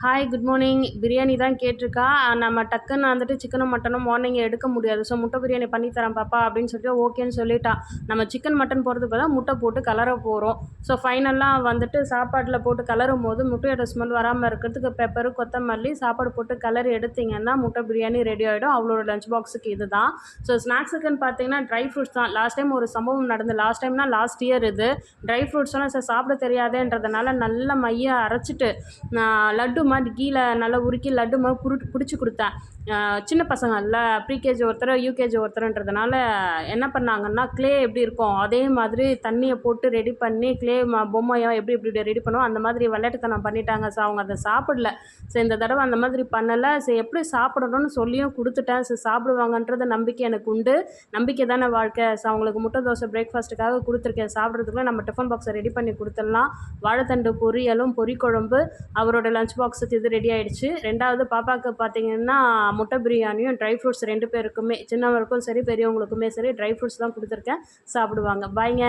Hi good morning. Biryani தான் கேட்டிருக்கா. நம்ம டக்குன்னு வந்துட்டு சிக்கனும் மட்டனும் மார்னிங் எடுக்க முடியாது. ஸோ முட்டை பிரியாணி பண்ணி தரேன் பாப்பா அப்படின்னு சொல்லிட்டு ஓகேன்னு சொல்லிட்டா. நம்ம சிக்கன் மட்டன் போடுறதுக்கு பதிலாக முட்டை போட்டு கலர போகிறோம். ஸோ ஃபைனலாக வந்துட்டு சாப்பாட்டில் போட்டு கலரும் போது முட்டையோட ஸ்மெல் வராமல் இருக்கிறதுக்கு பெப்பரு கொத்தமல்லி சாப்பாடு போட்டு கலரி எடுத்திங்கன்னா முட்டை பிரியாணி ரெடி ஆகிடும். அவளோட லஞ்ச் பாக்ஸுக்கு இது தான். ஸோ ஸ்நாக்ஸுக்குன்னு பார்த்தீங்கன்னா ட்ரை ஃப்ரூட்ஸ் தான். லாஸ்ட் டைம் ஒரு சம்பவம் நடந்து லாஸ்ட் இயர் இது ட்ரை ஃப்ரூட்ஸ்லாம் சாப்பிட தெரியாதேன்றதுனால நல்லா மைய அரைச்சிட்டு லட்டு மாதிரி கீழே நல்லா உருக்கி லட்டு மாதிரி பிடிச்சி கொடுத்தேன். சின்ன பசங்க இல்லை, ப்ரீகேஜி ஒருத்தர் யூகேஜி ஒருத்தருன்றதுனால என்ன பண்ணாங்கன்னா க்ளே எப்படி இருக்கும் அதே மாதிரி தண்ணியை போட்டு ரெடி பண்ணி க்ளே பொம்மையோ எப்படி ரெடி பண்ணுவோம் அந்த மாதிரி விளையாட்டுத்தனம் பண்ணிட்டாங்க. ஸோ அவங்க அதை சாப்பிடல. ஸோ இந்த தடவை அந்த மாதிரி பண்ணலை. ஸோ எப்படி சாப்பிடணும்னு சொல்லியும் கொடுத்துட்டேன். ஸோ சாப்பிடுவாங்கன்றது நம்பிக்கை எனக்கு உண்டு. நம்பிக்கை தானே வாழ்க்கை. ஸோ அவங்களுக்கு முட்டை தோசை பிரேக்ஃபாஸ்ட்டுக்காக கொடுத்துருக்கேன். சாப்பிட்றதுக்குள்ள நம்ம டிஃபன் பாக்ஸை ரெடி பண்ணி கொடுத்துடலாம். வாழைத்தண்டு பொரியலும் பொரிக்குழம்பு அவரோட லஞ்ச் பாக்ஸுக்கு இது ரெடி ஆகிடுச்சு. ரெண்டாவது பாப்பாவுக்கு பார்த்தீங்கன்னா முட்டை பிரியாணியும் ட்ரை ஃப்ரூட்ஸ் 2 பேருக்குமே, சின்னவருக்கும் சரி பெரியவங்களுக்குமே சரி ட்ரை ஃப்ரூட்ஸ் தான் கொடுத்துருக்கேன். சாப்பிடுவாங்க. பாய்ங்க.